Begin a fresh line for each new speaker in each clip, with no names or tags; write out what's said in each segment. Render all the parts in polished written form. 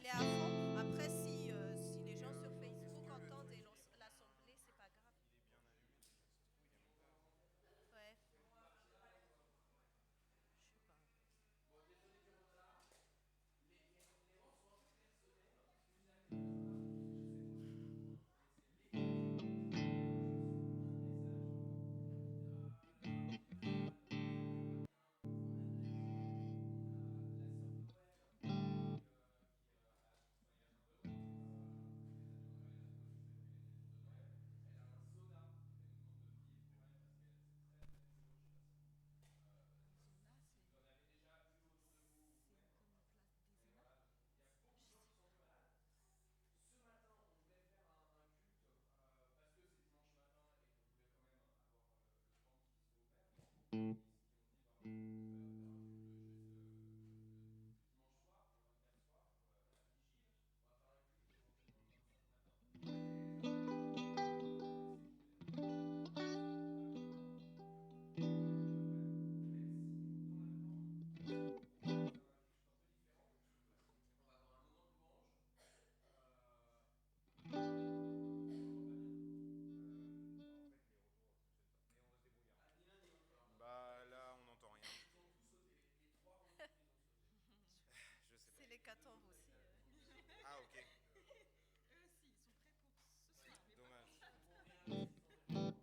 Il est à fond. Après, si les gens sur Facebook entendent et l'assemblée, c'est pas grave. Ouais, je sais pas.
Bah là, on n'entend rien. Je sais pas.
C'est l'hécatombe aussi.
Ah, ok.
Eux aussi, ils sont prêts pour ce soir.
Dommage. Ok.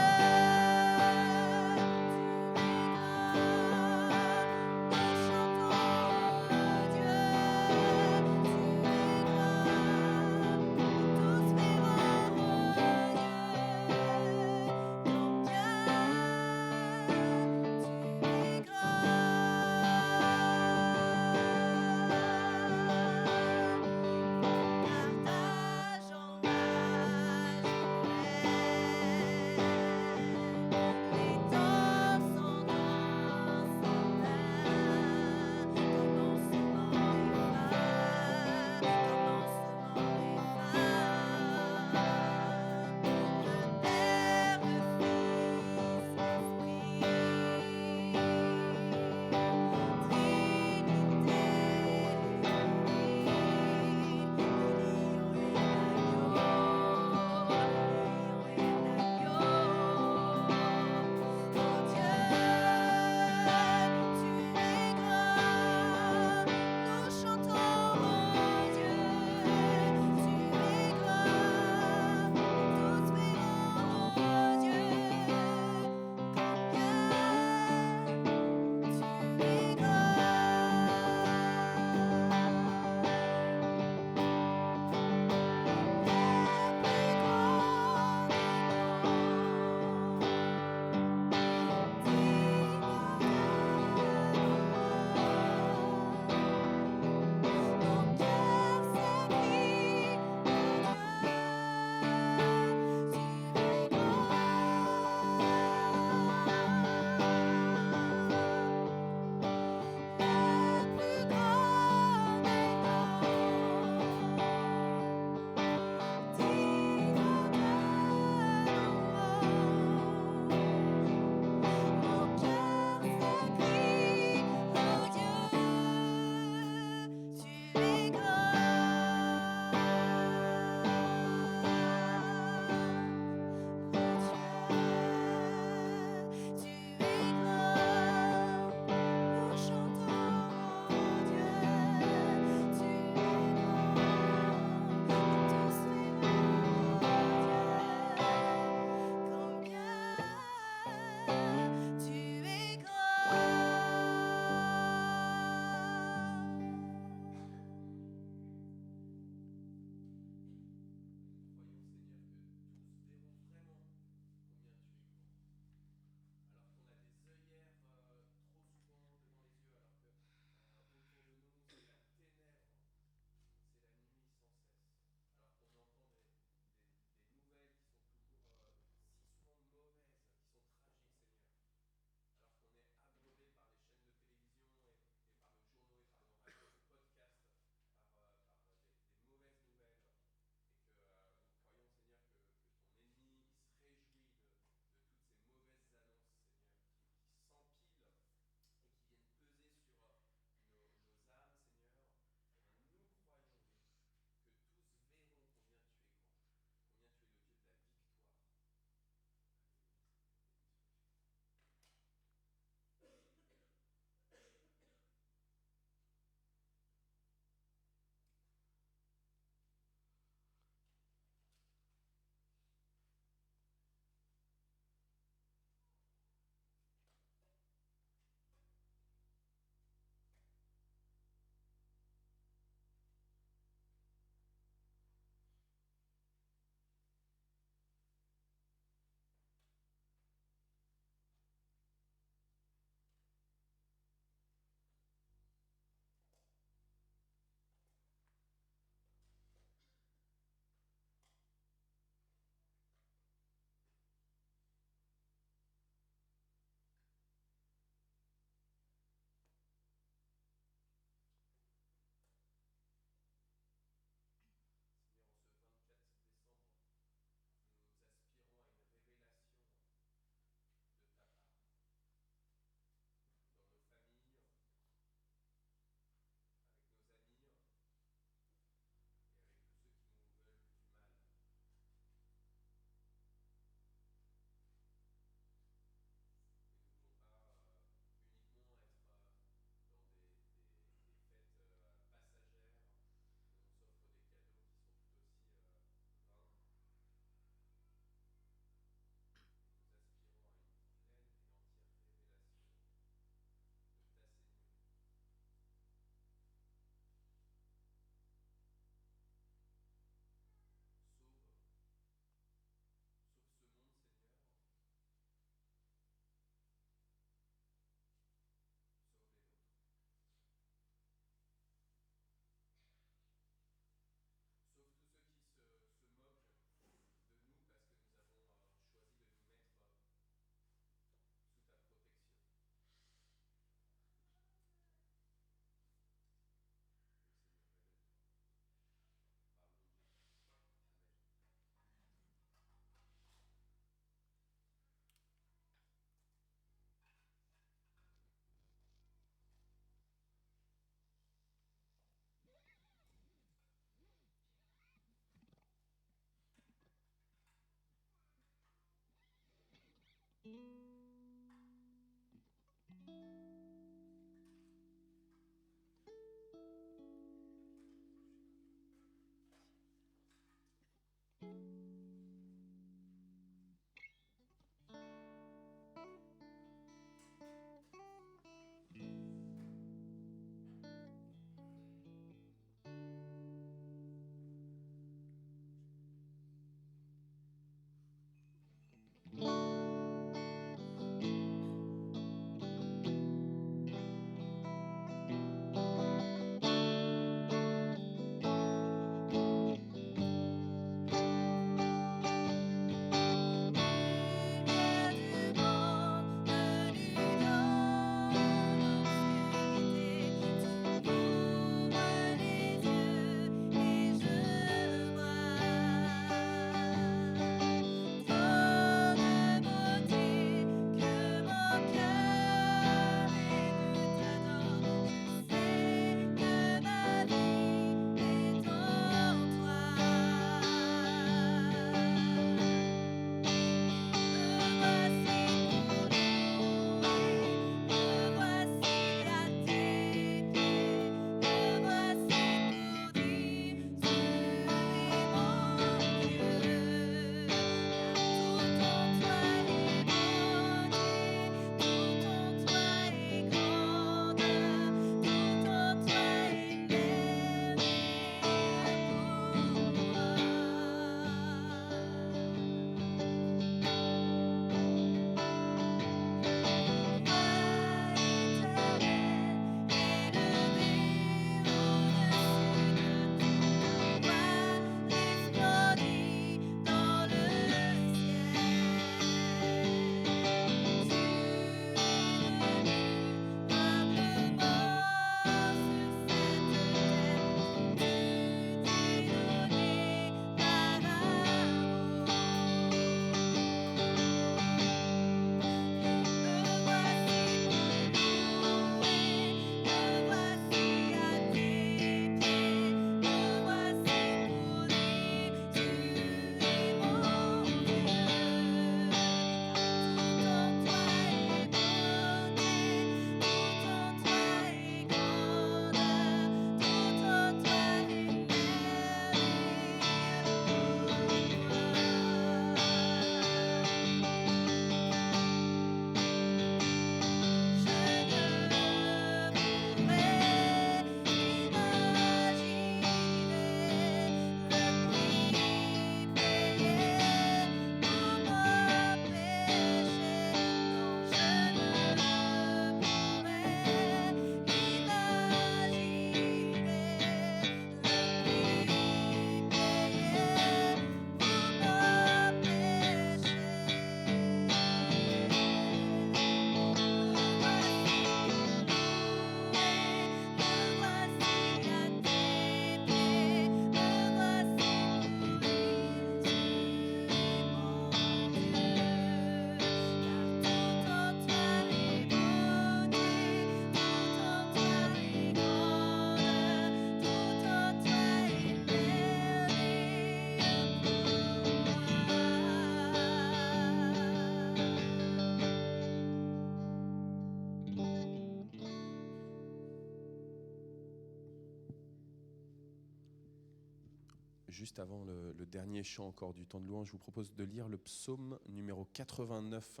juste avant le dernier chant encore du temps de louange, je vous propose de lire le psaume numéro 89,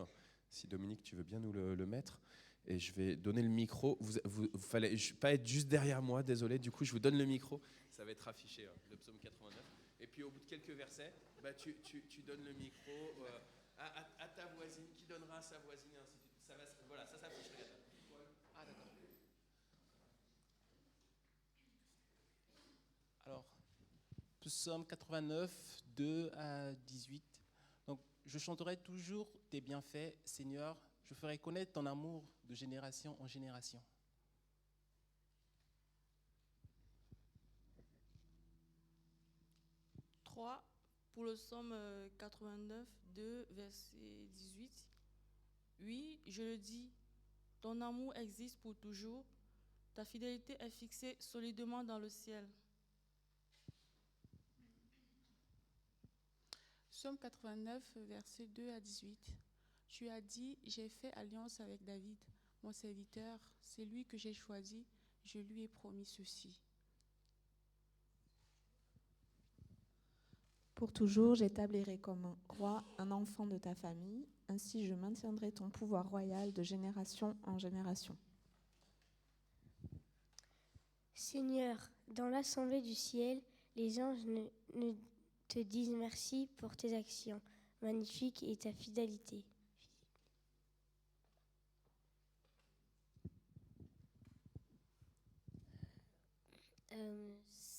si Dominique, tu veux bien nous le mettre. Et je vais donner le micro. Vous fallait pas être juste derrière moi, désolé. Du coup, je vous donne le micro. Ça va être affiché, le psaume 89. Et puis, au bout de quelques versets, tu donnes le micro à ta voisine, qui donnera à sa voisine, et ainsi de suite. Voilà, ça s'affiche. Regarde. Ah, d'accord.
Alors, Psaume 89, 2 à 18. Donc, je chanterai toujours tes bienfaits, Seigneur. Je ferai connaître ton amour de génération en génération.
Pour le psaume 89, 2, verset 18. Oui, je le dis, ton amour existe pour toujours, ta fidélité est fixée solidement dans le ciel.
Psaume 89, versets 2 à 18. Tu as dit, j'ai fait alliance avec David, mon serviteur, c'est lui que j'ai choisi, je lui ai promis ceci.
Pour toujours, j'établirai comme un roi un enfant de ta famille, ainsi je maintiendrai ton pouvoir royal de génération en génération.
Seigneur, dans l'assemblée du ciel, les anges ne te disent merci pour tes actions magnifiques et ta fidélité.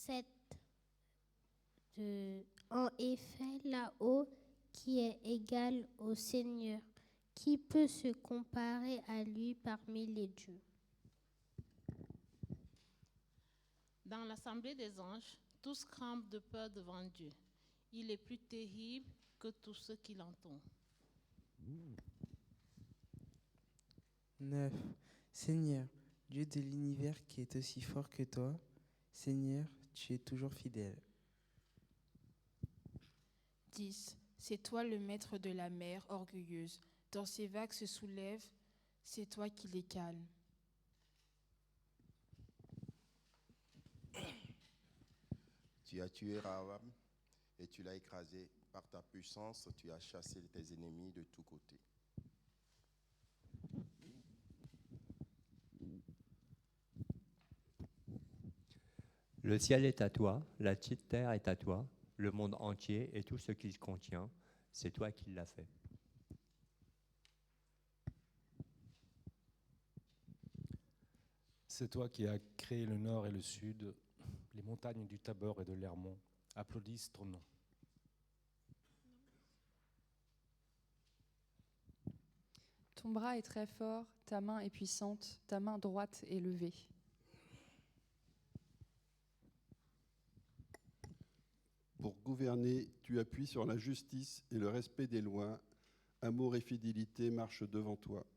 7. En effet, là-haut, qui est égal au Seigneur, qui peut se comparer à lui parmi les dieux?
Dans l'assemblée des anges, tous craignent de peur devant Dieu. Il est plus terrible que tous ceux qui l'entourent.
9. Seigneur, Dieu de l'univers qui est aussi fort que toi, Seigneur, tu es toujours fidèle.
10. C'est toi le maître de la mer orgueilleuse. Dans ses vagues se soulèvent, c'est toi qui les calmes.
Tu as tué Rahab et tu l'as écrasé. Par ta puissance, tu as chassé tes ennemis de tous côtés.
Le ciel est à toi, la petite terre est à toi, le monde entier et tout ce qu'il contient, c'est toi qui l'as fait.
C'est toi qui as créé le nord et le sud, les montagnes du Tabor et de l'Hermon applaudissent ton nom.
Ton bras est très fort, ta main est puissante, ta main droite est levée.
Pour gouverner, tu appuies sur la justice et le respect des lois. Amour et fidélité marchent devant toi.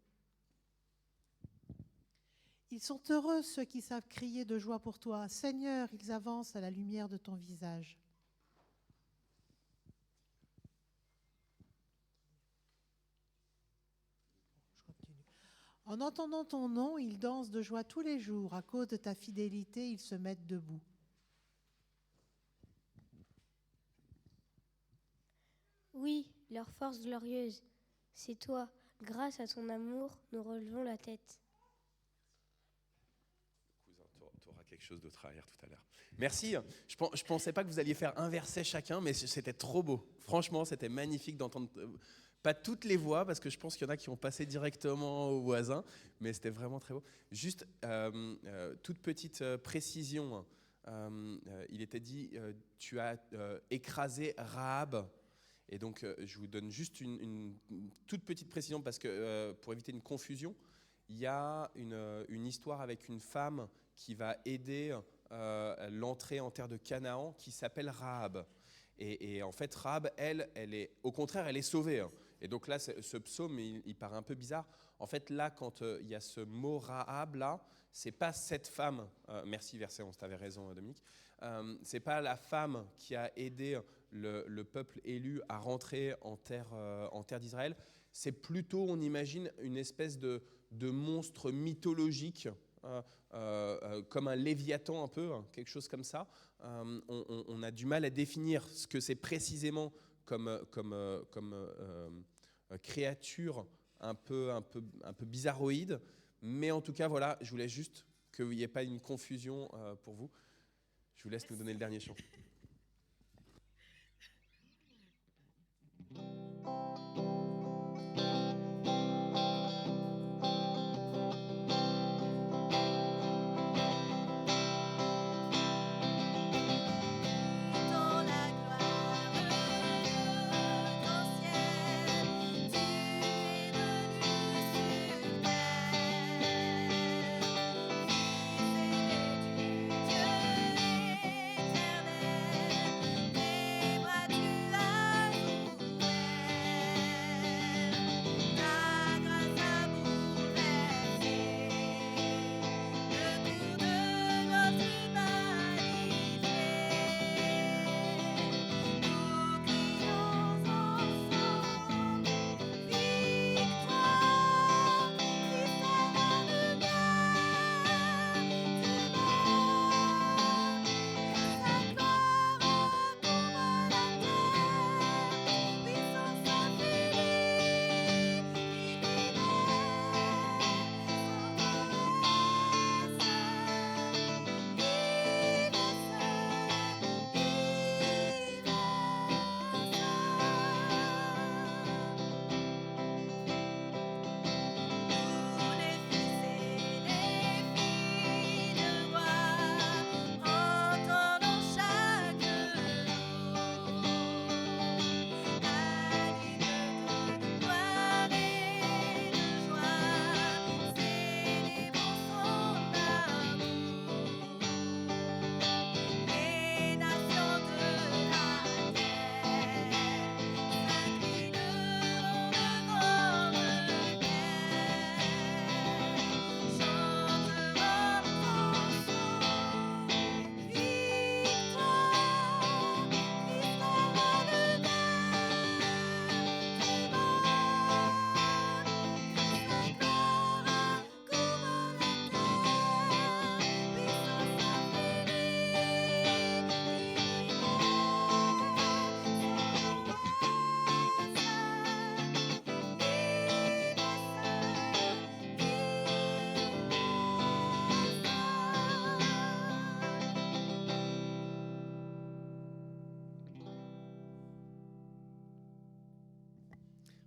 Ils sont heureux ceux qui savent crier de joie pour toi. Seigneur, ils avancent à la lumière de ton visage. En entendant ton nom, ils dansent de joie tous les jours. À cause de ta fidélité, ils se mettent debout.
Oui, leur force glorieuse, c'est toi. Grâce à ton amour, nous relevons la tête.
Cousin, tu auras quelque chose d'autre à lire tout à l'heure. Merci. Je pensais pas que vous alliez faire un verset chacun, mais c'était trop beau. Franchement, c'était magnifique d'entendre, pas toutes les voix, parce que je pense qu'il y en a qui ont passé directement au voisin, mais c'était vraiment très beau. Juste, toute petite précision. Il était dit, tu as écrasé Rahab. Et donc, je vous donne juste une toute petite précision parce que pour éviter une confusion, il y a une histoire avec une femme qui va aider l'entrée en terre de Canaan qui s'appelle Rahab. Et en fait, Rahab, elle est, au contraire, elle est sauvée. Hein. Et donc là, ce psaume, il paraît un peu bizarre. En fait, là, quand il y a ce mot Rahab, là, c'est pas cette femme. Merci, verset 11, tu avais raison, Dominique. C'est pas la femme qui a aidé le peuple élu à rentrer en terre d'Israël. C'est plutôt, on imagine, une espèce de monstre mythologique comme un léviathan un peu, hein, quelque chose comme ça. On a du mal à définir ce que c'est précisément comme créature un peu bizarroïde, mais en tout cas, voilà, je voulais juste qu'il n'y ait pas une confusion pour vous. Je vous laisse nous donner le dernier chant.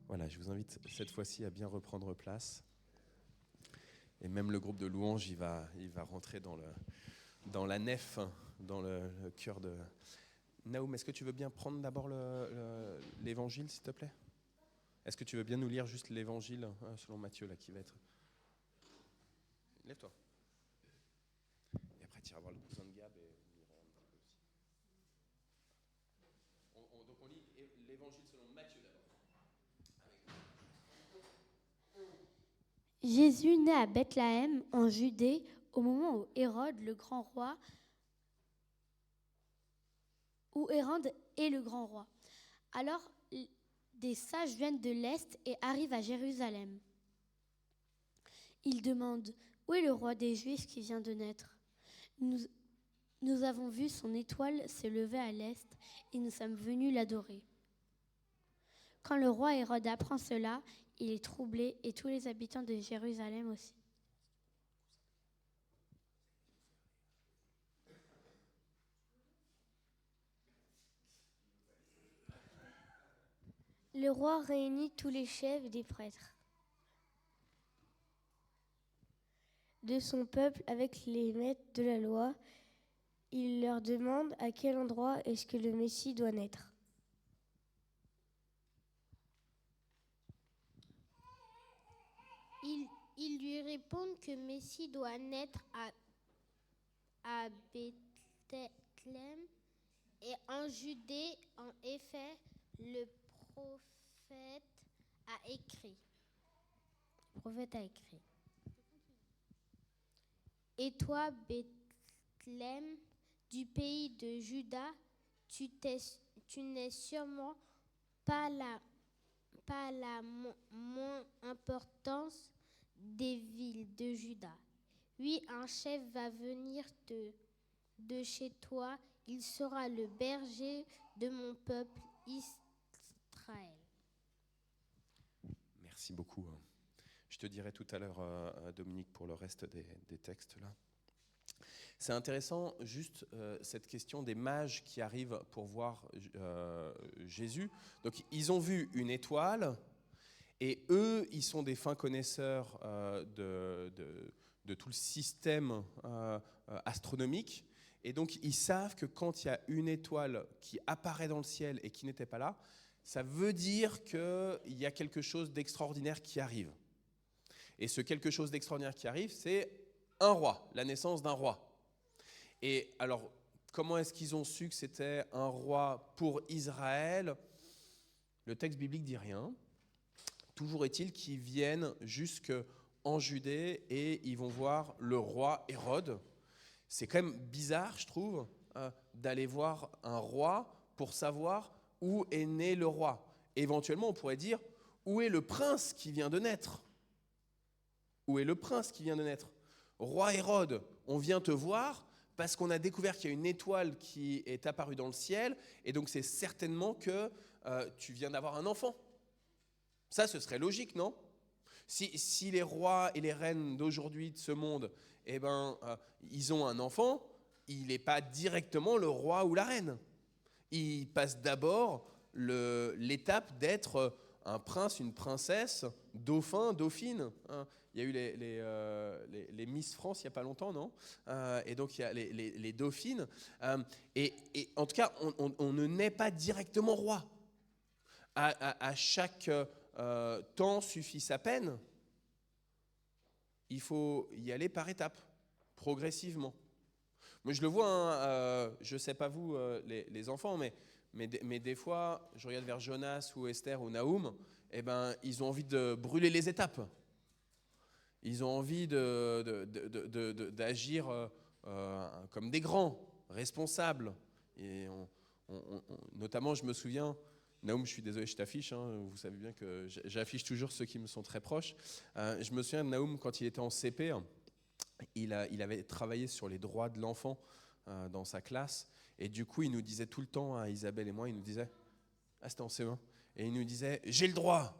Voilà, je vous invite cette fois-ci à bien reprendre place. Et même le groupe de louanges, il va rentrer dans la nef, dans le cœur de... Naoum, est-ce que tu veux bien prendre d'abord l'évangile, s'il te plaît? Est-ce que tu veux bien nous lire juste l'évangile selon Matthieu, là, qui va être... Lève-toi. Et après, tu iras voir le cousin de Gab et on ira un petit peu aussi. Donc on lit l'évangile selon Matthieu d'abord.
Jésus naît à Bethléem, en Judée, au moment où Hérode, le grand roi, où Hérode est le grand roi. Alors, des sages viennent de l'Est et arrivent à Jérusalem. Ils demandent, où est le roi des Juifs qui vient de naître? Nous avons vu son étoile se lever à l'Est et nous sommes venus l'adorer. Quand le roi Hérode apprend cela, il est troublé et tous les habitants de Jérusalem aussi. Le roi réunit tous les chefs des prêtres de son peuple avec les maîtres de la loi. Il leur demande à quel endroit est-ce que le Messie doit naître. Ils lui répondent que Messie doit naître à Bethléem et en Judée. En effet, le prophète a écrit. Et toi, Bethléem, du pays de Juda, tu n'es sûrement pas la moins importance des villes de Juda. Oui, un chef va venir de chez toi. Il sera le berger de mon peuple Israël.
Merci beaucoup. Je te dirai tout à l'heure, Dominique, pour le reste des textes là. C'est intéressant, juste cette question des mages qui arrivent pour voir Jésus. Donc, ils ont vu une étoile, et eux, ils sont des fins connaisseurs de tout le système astronomique. Et donc, ils savent que quand il y a une étoile qui apparaît dans le ciel et qui n'était pas là, ça veut dire qu'il y a quelque chose d'extraordinaire qui arrive. Et ce quelque chose d'extraordinaire qui arrive, c'est un roi, la naissance d'un roi. Et alors, comment est-ce qu'ils ont su que c'était un roi pour Israël ? Le texte biblique dit rien. Toujours est-il qu'ils viennent jusqu'en Judée et ils vont voir le roi Hérode. C'est quand même bizarre, je trouve, d'aller voir un roi pour savoir où est né le roi. Éventuellement, on pourrait dire, où est le prince qui vient de naître ? Où est le prince qui vient de naître ? Roi Hérode, on vient te voir parce qu'on a découvert qu'il y a une étoile qui est apparue dans le ciel, et donc c'est certainement que tu viens d'avoir un enfant. Ça, ce serait logique, non ? Si les rois et les reines d'aujourd'hui, de ce monde, ils ont un enfant, il n'est pas directement le roi ou la reine. Il passe d'abord l'étape d'être un prince, une princesse, dauphin, dauphine. Il y a eu les Miss France il n'y a pas longtemps, non ? Et donc il y a les dauphines. Et en tout cas, on ne naît pas directement roi. À chaque temps suffit sa peine. Il faut y aller par étapes, progressivement. Moi, je le vois, je ne sais pas vous, les enfants, mais des fois, je regarde vers Jonas ou Esther ou Naoum, ils ont envie de brûler les étapes. Ils ont envie d'agir comme des grands, responsables. Et notamment, je me souviens, Naoum, je suis désolé, je t'affiche, vous savez bien que j'affiche toujours ceux qui me sont très proches. Je me souviens de Naoum, quand il était en CP, il avait travaillé sur les droits de l'enfant dans sa classe. Et du coup, il nous disait tout le temps, à Isabelle et moi, il nous disait, c'était en CE1, et il nous disait, j'ai le droit.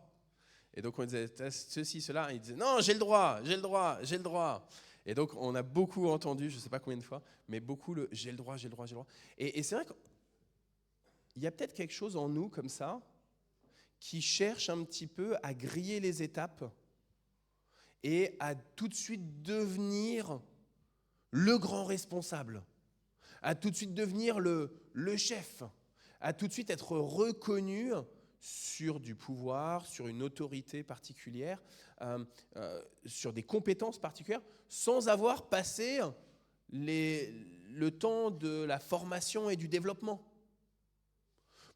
Et donc on disait, ceci, cela, et il disait, non, j'ai le droit, j'ai le droit, j'ai le droit. Et donc on a beaucoup entendu, je ne sais pas combien de fois, mais beaucoup le j'ai le droit, j'ai le droit, j'ai le droit. Et c'est vrai qu'il y a peut-être quelque chose en nous comme ça, qui cherche un petit peu à griller les étapes et à tout de suite devenir le grand responsable, à tout de suite devenir le chef, à tout de suite être reconnu sur du pouvoir, sur une autorité particulière, sur des compétences particulières, sans avoir passé le temps de la formation et du développement.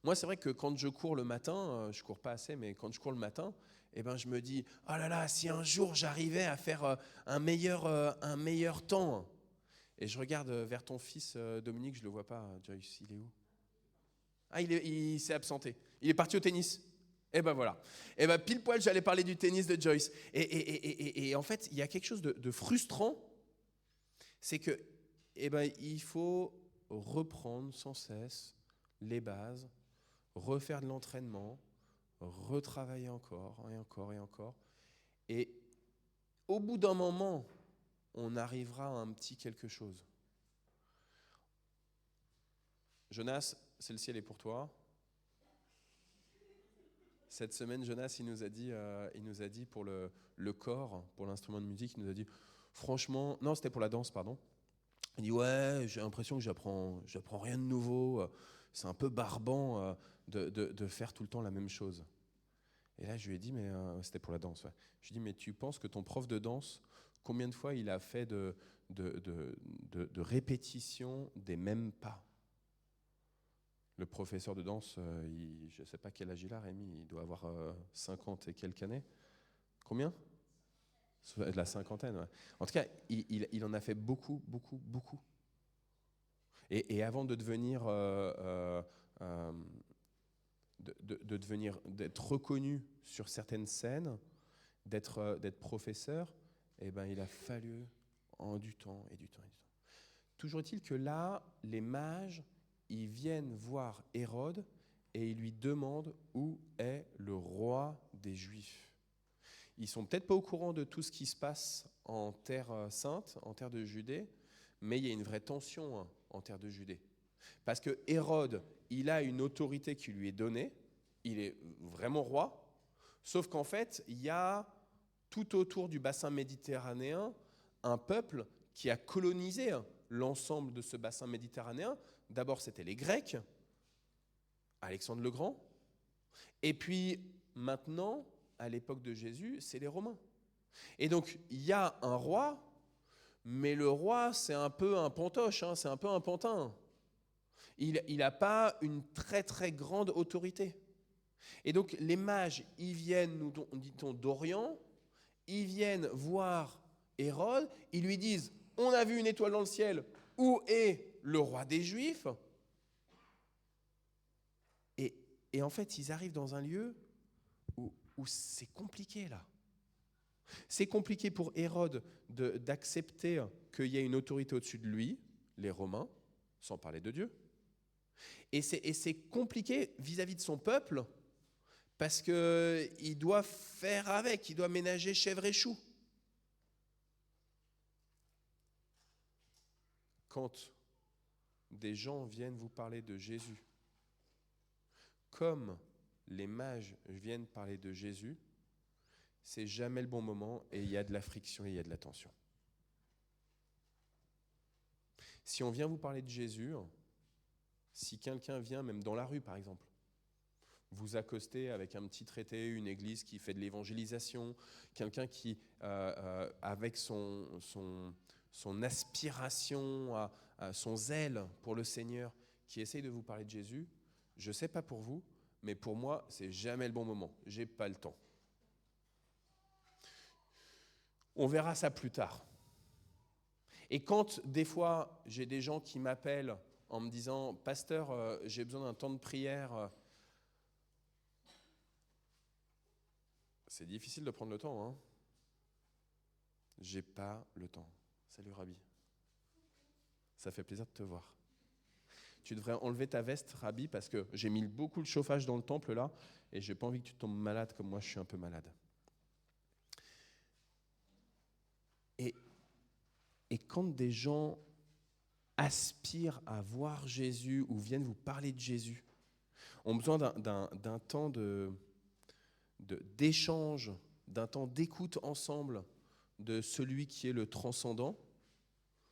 Moi, c'est vrai que quand je cours le matin, je ne cours pas assez, mais quand je cours le matin, je me dis, oh là là, si un jour j'arrivais à faire un meilleur temps. Et je regarde vers ton fils, Dominique, je ne le vois pas, Joyce, il est où ? Ah, il s'est absenté. Il est parti au tennis. Et voilà. Et pile poil, j'allais parler du tennis de Joyce. Et en fait, il y a quelque chose de frustrant, c'est que, il faut reprendre sans cesse les bases, refaire de l'entraînement, retravailler encore et encore et encore. Et au bout d'un moment, on arrivera à un petit quelque chose. Jonas, c'est le ciel est pour toi. Cette semaine, Jonas, il nous a dit pour le corps, pour l'instrument de musique, il nous a dit, franchement, non, c'était pour la danse, pardon. Il dit, ouais, j'ai l'impression que j'apprends rien de nouveau. C'est un peu barbant de faire tout le temps la même chose. Et là, je lui ai dit, mais c'était pour la danse. Ouais. Je lui ai dit, mais tu penses que ton prof de danse, combien de fois il a fait de répétition des mêmes pas ? Le professeur de danse, je ne sais pas quel âge il a, Rémi, il doit avoir 50 et quelques années. Combien ? La cinquantaine, ouais. En tout cas, il en a fait beaucoup, beaucoup, beaucoup. Et avant de devenir, d'être reconnu sur certaines scènes, d'être professeur, il a fallu en du temps et du temps et du temps. Toujours est-il que là, les mages, ils viennent voir Hérode et ils lui demandent où est le roi des Juifs. Ils sont peut-être pas au courant de tout ce qui se passe en terre sainte, en terre de Judée, mais il y a une vraie tension en terre de Judée. Parce que Hérode, il a une autorité qui lui est donnée, il est vraiment roi, sauf qu'en fait, il y a tout autour du bassin méditerranéen un peuple qui a colonisé l'ensemble de ce bassin méditerranéen. D'abord, c'était les Grecs, Alexandre le Grand, et puis maintenant, à l'époque de Jésus, c'est les Romains. Et donc, il y a un roi, mais le roi, c'est un peu un pantoche, c'est un peu un pantin. Il n'a pas une très très grande autorité. Et donc, les mages, ils viennent, nous dit-on, d'Orient, ils viennent voir Hérode, ils lui disent, on a vu une étoile dans le ciel, où est le roi des Juifs ? Et en fait, ils arrivent dans un lieu où c'est compliqué là. C'est compliqué pour Hérode d'accepter qu'il y ait une autorité au-dessus de lui, les Romains, sans parler de Dieu. Et c'est compliqué vis-à-vis de son peuple, parce qu'il doit faire avec, il doit ménager chèvre et chou. Quand des gens viennent vous parler de Jésus, comme les mages viennent parler de Jésus, c'est jamais le bon moment et il y a de la friction et il y a de la tension. Si on vient vous parler de Jésus, si quelqu'un vient, même dans la rue par exemple, vous accoster avec un petit traité, une église qui fait de l'évangélisation, quelqu'un qui, avec son aspiration, son zèle pour le Seigneur, qui essaye de vous parler de Jésus, je ne sais pas pour vous, mais pour moi, c'est jamais le bon moment. Je n'ai pas le temps. On verra ça plus tard. Et quand, des fois, j'ai des gens qui m'appellent en me disant « Pasteur, j'ai besoin d'un temps de prière », c'est difficile de prendre le temps. Hein. J'ai pas le temps. Salut Rabbi. Ça fait plaisir de te voir. Tu devrais enlever ta veste, Rabbi, parce que j'ai mis beaucoup de chauffage dans le temple là, et j'ai pas envie que tu tombes malade comme moi, je suis un peu malade. Et quand des gens aspirent à voir Jésus ou viennent vous parler de Jésus, ont besoin d'un temps d'échange, d'un temps d'écoute ensemble de celui qui est le transcendant,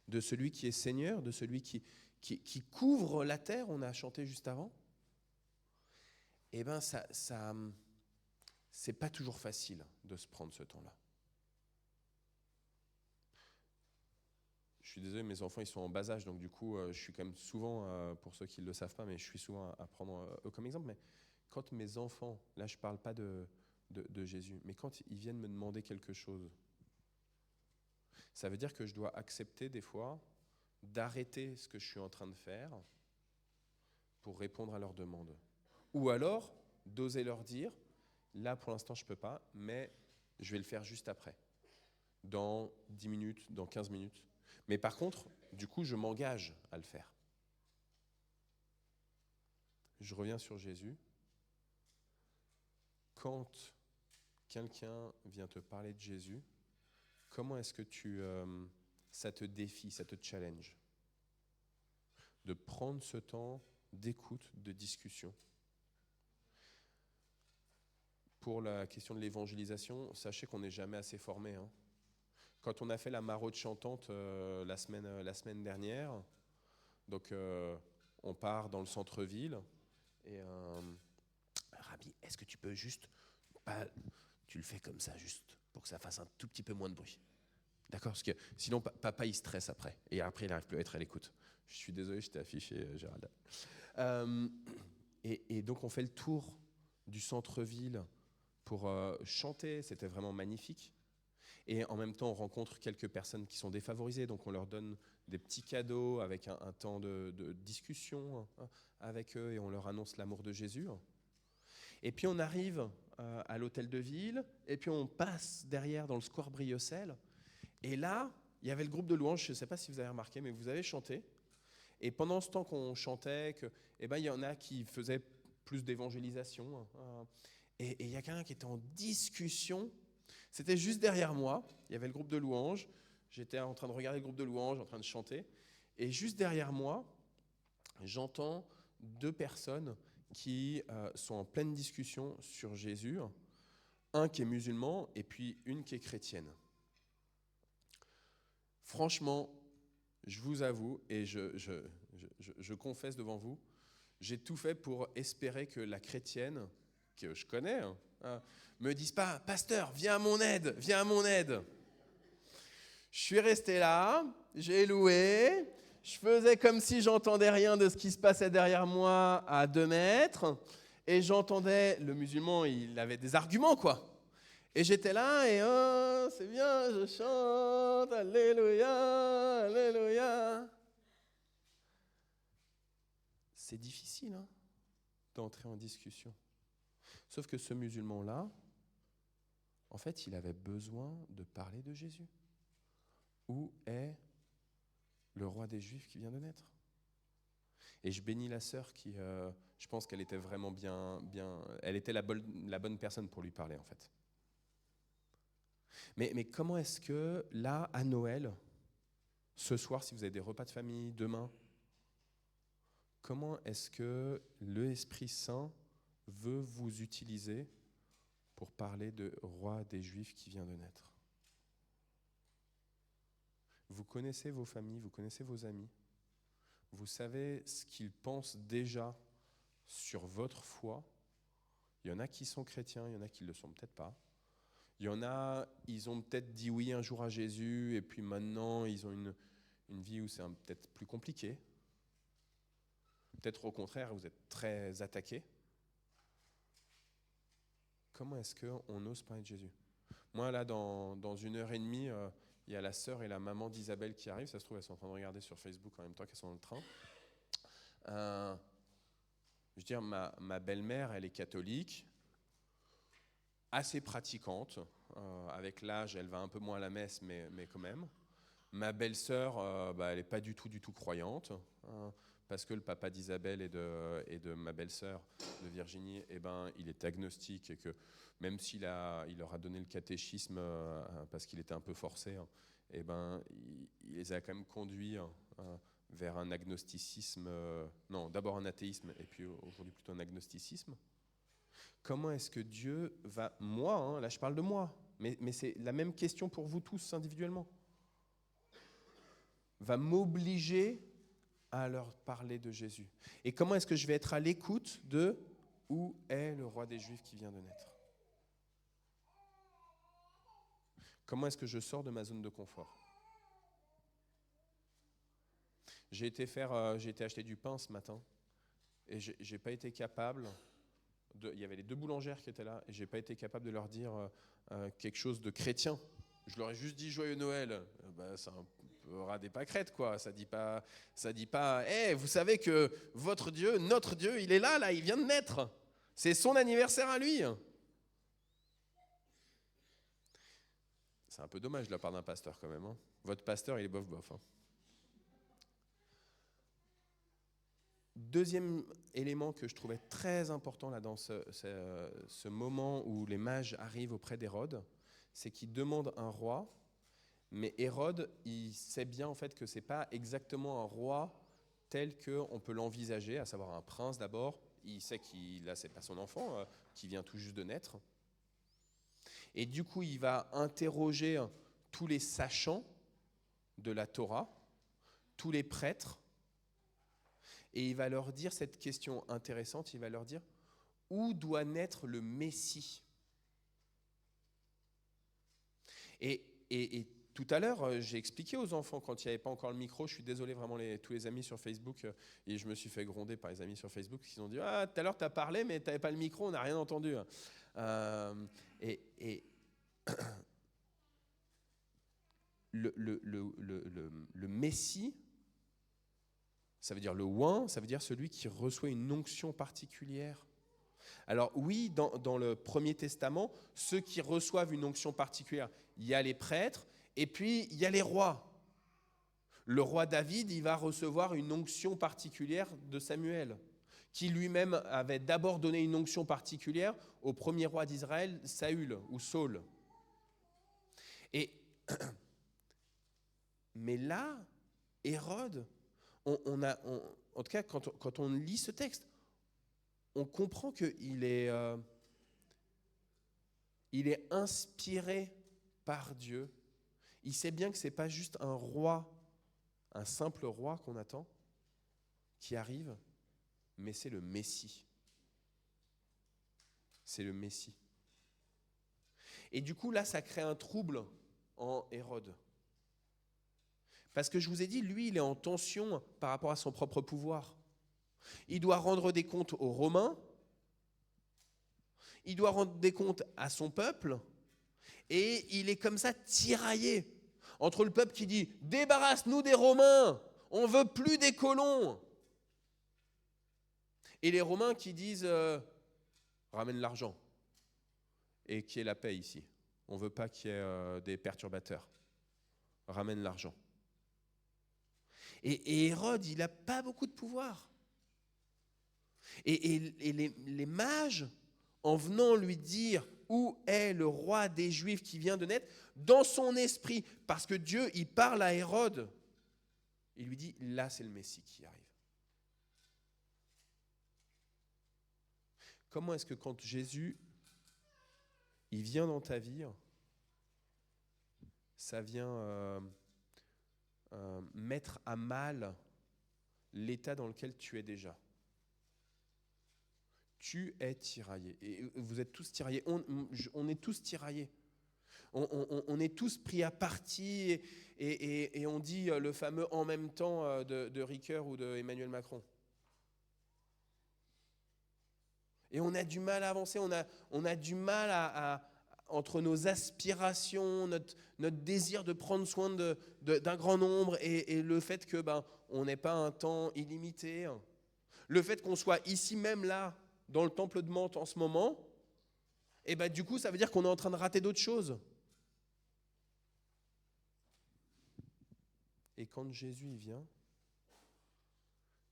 de celui qui est Seigneur, de celui qui couvre la terre, on a chanté juste avant, eh bien, c'est pas toujours facile de se prendre ce temps-là. Je suis désolé, mes enfants, ils sont en bas âge, donc du coup, je suis quand même souvent, pour ceux qui ne le savent pas, mais je suis souvent à prendre eux comme exemple, mais quand mes enfants, là je ne parle pas de Jésus, mais quand ils viennent me demander quelque chose, ça veut dire que je dois accepter des fois d'arrêter ce que je suis en train de faire pour répondre à leurs demandes. Ou alors, d'oser leur dire, là pour l'instant je ne peux pas, mais je vais le faire juste après, dans 10 minutes, dans 15 minutes. Mais par contre, du coup, je m'engage à le faire. Je reviens sur Jésus. Quand quelqu'un vient te parler de Jésus, comment est-ce que ça te défie, ça te challenge de prendre ce temps d'écoute, de discussion. Pour la question de l'évangélisation, sachez qu'on n'est jamais assez formé. Hein. Quand on a fait la maraude chantante la semaine dernière, donc on part dans le centre-ville et Rabbi, est-ce que tu peux juste, tu le fais comme ça juste pour que ça fasse un tout petit peu moins de bruit. D'accord, parce que sinon papa il stresse après et après il n'arrive plus à être à l'écoute. Je suis désolé, je t'ai affiché Gérald. Et donc on fait le tour du centre-ville pour chanter, c'était vraiment magnifique. Et en même temps, on rencontre quelques personnes qui sont défavorisées, donc on leur donne des petits cadeaux avec un temps de discussion avec eux et on leur annonce l'amour de Jésus. Et puis on arrive à l'hôtel de ville et puis on passe derrière dans le square Briocel. Et là, il y avait le groupe de louanges, je ne sais pas si vous avez remarqué, mais vous avez chanté. Et pendant ce temps qu'on chantait, il y en a qui faisaient plus d'évangélisation. Et il y a quelqu'un qui était en discussion. C'était juste derrière moi. Il y avait le groupe de louanges. J'étais en train de regarder le groupe de louanges, en train de chanter. Et juste derrière moi, j'entends 2 personnes qui sont en pleine discussion sur Jésus. Un qui est musulman et puis une qui est chrétienne. Franchement, je vous avoue et je confesse devant vous, j'ai tout fait pour espérer que la chrétienne, que je connais, me dise pas « Pasteur, viens à mon aide, viens à mon aide ». Je suis resté là, j'ai loué, je faisais comme si j'entendais rien de ce qui se passait derrière moi à 2 mètres, et j'entendais, le musulman, il avait des arguments, quoi. Et j'étais là, et oh, c'est bien, je chante, alléluia, alléluia. C'est difficile d'entrer en discussion. Sauf que ce musulman-là, en fait, il avait besoin de parler de Jésus. Où est le roi des Juifs qui vient de naître? Et je bénis la sœur qui, je pense qu'elle était vraiment bien, elle était la bonne personne pour lui parler en fait. Mais comment est-ce que là, à Noël, ce soir, si vous avez des repas de famille, demain, comment est-ce que l'Esprit Saint veut vous utiliser pour parler de roi des Juifs qui vient de naître? Vous connaissez vos familles, vous connaissez vos amis. Vous savez ce qu'ils pensent déjà sur votre foi. Il y en a qui sont chrétiens, il y en a qui ne le sont peut-être pas. Il y en a, ils ont peut-être dit oui un jour à Jésus, et puis maintenant, ils ont une vie où c'est peut-être plus compliqué. Peut-être au contraire, vous êtes très attaqués. Comment est-ce qu'on ose parler de Jésus? Moi, là, dans 1h30, il y a la sœur et la maman d'Isabelle qui arrivent. Ça se trouve, elles sont en train de regarder sur Facebook en même temps qu'elles sont dans le train. Je veux dire, ma belle-mère, elle est catholique, assez pratiquante. Avec l'âge, elle va un peu moins à la messe, mais quand même. Ma belle-sœur, elle n'est pas du tout croyante, parce que le papa d'Isabelle et de ma belle-sœur, de Virginie, il est agnostique, et que même s'il leur a donné le catéchisme parce qu'il était un peu forcé, il les a quand même conduits vers un agnosticisme, d'abord un athéisme et puis aujourd'hui plutôt un agnosticisme. Comment est-ce que Dieu va, moi, là je parle de moi, mais c'est la même question pour vous tous individuellement, va m'obliger à leur parler de Jésus? Et comment est-ce que je vais être à l'écoute de où est le roi des Juifs qui vient de naître? Comment est-ce que je sors de ma zone de confort? J'ai été acheter du pain ce matin et j'ai pas été capable. Il y avait les 2 boulangères qui étaient là et j'ai pas été capable de leur dire quelque chose de chrétien. Je leur ai juste dit joyeux Noël. C'est un peu ras des pâquerettes, quoi. Ça dit pas. Hey, vous savez que votre Dieu, notre Dieu, il est là, il vient de naître. C'est son anniversaire à lui. C'est un peu dommage de la part d'un pasteur quand même. Votre pasteur, il est bof. Deuxième élément que je trouvais très important là dans ce moment où les mages arrivent auprès d'Hérode, c'est qu'ils demandent un roi, mais Hérode, il sait bien en fait que c'est pas exactement un roi tel qu'on peut l'envisager, à savoir un prince d'abord. Il sait que c'est pas son enfant qui vient tout juste de naître. Et du coup, il va interroger tous les sachants de la Torah, tous les prêtres, et il va leur dire cette question intéressante, il va leur dire « Où doit naître le Messie ?» Et tout à l'heure, j'ai expliqué aux enfants, quand il n'y avait pas encore le micro, je suis désolé vraiment tous les amis sur Facebook, et je me suis fait gronder par les amis sur Facebook qui ont dit « Ah, tout à l'heure, tu as parlé, mais tu n'avais pas le micro, on n'a rien entendu. » Le Messie, ça veut dire le oint, ça veut dire celui qui reçoit une onction particulière. Alors oui, dans le Premier Testament, ceux qui reçoivent une onction particulière, il y a les prêtres et puis il y a les rois. Le roi David, il va recevoir une onction particulière de Samuel, qui lui-même avait d'abord donné une onction particulière au premier roi d'Israël, Saül ou Saul. Mais là, Hérode, en tout cas, quand on lit ce texte, on comprend qu'il est inspiré par Dieu. Il sait bien que ce n'est pas juste un roi, un simple roi qu'on attend, qui arrive, mais c'est le Messie. C'est le Messie. Et du coup, là, ça crée un trouble en Hérode. Parce que je vous ai dit, lui, il est en tension par rapport à son propre pouvoir. Il doit rendre des comptes aux Romains, il doit rendre des comptes à son peuple, et il est comme ça tiraillé entre le peuple qui dit « Débarrasse-nous des Romains, on ne veut plus des colons !» et les Romains qui disent « Ramène l'argent !» et qui est la paix ici. On ne veut pas qu'il y ait des perturbateurs. Ramène l'argent. Et Hérode, il n'a pas beaucoup de pouvoir. Et les mages, en venant lui dire où est le roi des Juifs qui vient de naître, dans son esprit, parce que Dieu, il parle à Hérode, il lui dit, là c'est le Messie qui arrive. Comment est-ce que quand Jésus, il vient dans ta vie, ça vient mettre à mal l'état dans lequel tu es déjà? Tu es tiraillé. Et vous êtes tous tiraillés. On est tous tiraillés. On est tous pris à partie et on dit le fameux « en même temps » de Ricoeur ou de Emmanuel Macron. Et on a du mal à avancer, on a du mal à entre nos aspirations, notre désir de prendre soin d'un grand nombre et le fait que on n'ait pas un temps illimité. Le fait qu'on soit ici même là, dans le temple de Mantes en ce moment, et du coup, ça veut dire qu'on est en train de rater d'autres choses. Et quand Jésus il vient,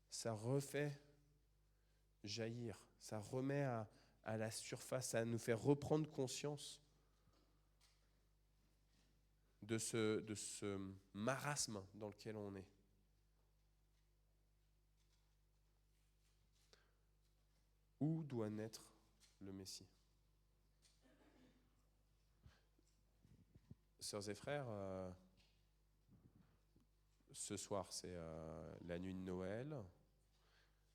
ça refait jaillir, ça remet à la surface, ça nous fait reprendre conscience de ce marasme dans lequel on est. Où doit naître le Messie? Sœurs et frères, ce soir c'est la nuit de Noël.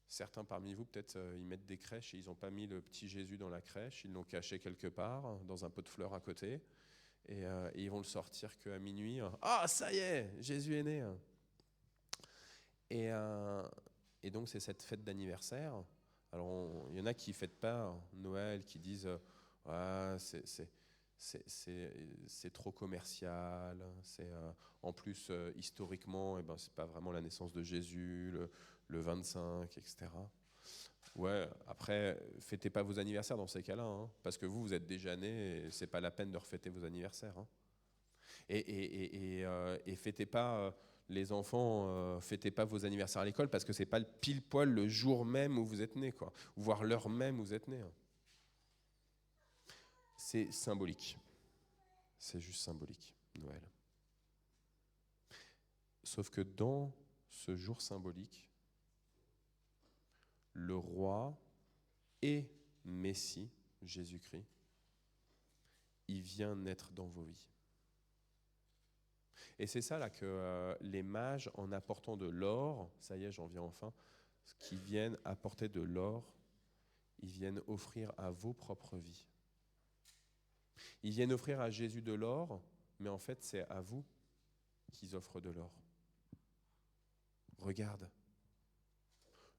Certains parmi vous peut-être ils mettent des crèches et ils n'ont pas mis le petit Jésus dans la crèche, ils l'ont caché quelque part dans un pot de fleurs à côté et ils vont le sortir qu'à minuit. Ah, ça y est, Jésus est né. Et donc c'est cette fête d'anniversaire. Alors, il y en a qui ne fêtent pas Noël, qui disent c'est trop commercial, en plus, historiquement, ce n'est pas vraiment la naissance de Jésus, le 25, etc. Ouais, après, fêtez pas vos anniversaires dans ces cas-là, parce que vous êtes déjà nés et ce n'est pas la peine de refêter vos anniversaires. Et fêtez pas... les enfants, fêtez pas vos anniversaires à l'école parce que c'est pas pile poil le jour même où vous êtes nés, quoi, voire l'heure même où vous êtes nés. C'est symbolique. C'est juste symbolique, Noël. Sauf que dans ce jour symbolique, le roi et Messie, Jésus-Christ, il vient naître dans vos vies. Et c'est ça là que les mages, en apportant de l'or, ça y est, j'en viens enfin, qui viennent apporter de l'or, ils viennent offrir à vos propres vies. Ils viennent offrir à Jésus de l'or, mais en fait c'est à vous qu'ils offrent de l'or. Regarde,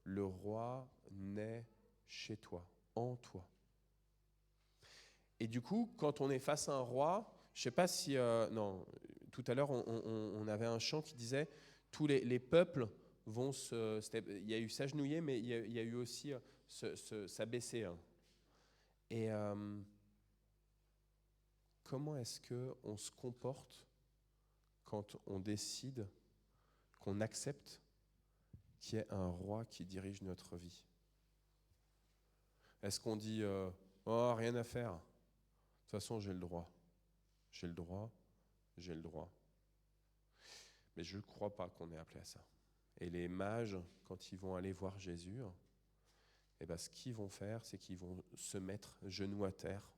le roi naît chez toi, en toi. Et du coup, quand on est face à un roi, je ne sais pas si... non, tout à l'heure, on avait un chant qui disait « Tous les peuples vont se... » Il y a eu s'agenouiller, mais il y a eu aussi s'abaisser. Et comment est-ce qu'on se comporte quand on décide qu'on accepte qu'il y ait un roi qui dirige notre vie? Est-ce qu'on dit oh, rien à faire, de toute façon j'ai le droit, j'ai le droit, j'ai le droit. Mais je ne crois pas qu'on est appelé à ça. Et les mages, quand ils vont aller voir Jésus, eh ben, ce qu'ils vont faire, c'est qu'ils vont se mettre genoux à terre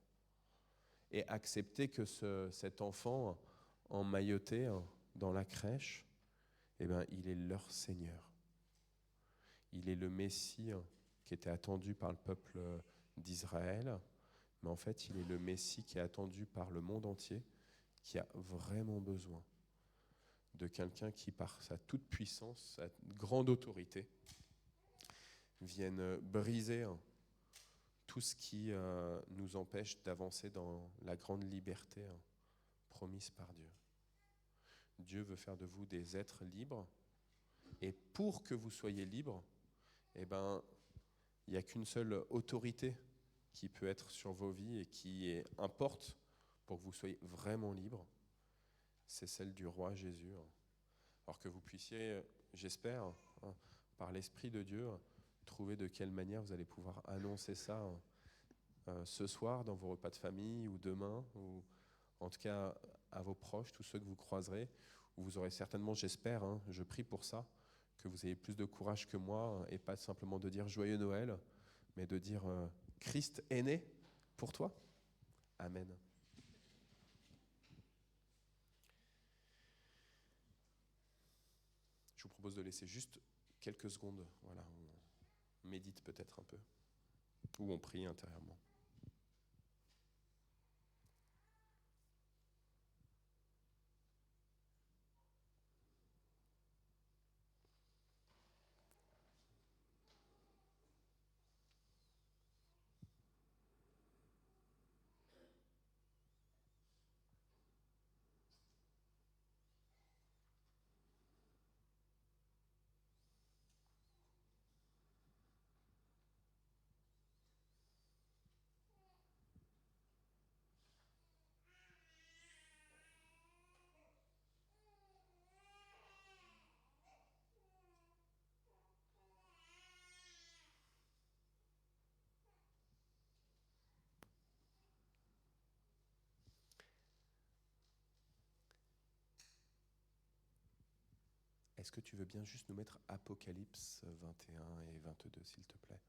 et accepter que cet enfant emmailloté dans la crèche, eh ben, il est leur Seigneur. Il est le Messie qui était attendu par le peuple d'Israël, mais en fait, il est le Messie qui est attendu par le monde entier, qui a vraiment besoin de quelqu'un qui, par sa toute-puissance, sa grande autorité, vienne briser tout ce qui nous empêche d'avancer dans la grande liberté promise par Dieu. Dieu veut faire de vous des êtres libres, et pour que vous soyez libres, eh ben, il n'y a qu'une seule autorité qui peut être sur vos vies et qui importe pour que vous soyez vraiment libres, c'est celle du roi Jésus. Alors que vous puissiez, j'espère, par l'Esprit de Dieu, trouver de quelle manière vous allez pouvoir annoncer ça ce soir dans vos repas de famille ou demain, ou en tout cas à vos proches, tous ceux que vous croiserez, où vous aurez certainement, j'espère, je prie pour ça, que vous ayez plus de courage que moi, et pas simplement de dire Joyeux Noël, mais de dire Christ est né pour toi. Amen. Je vous propose de laisser juste quelques secondes, voilà, on médite peut-être un peu, ou on prie intérieurement. Est-ce que tu veux bien juste nous mettre Apocalypse 21 et 22, s'il te plaît?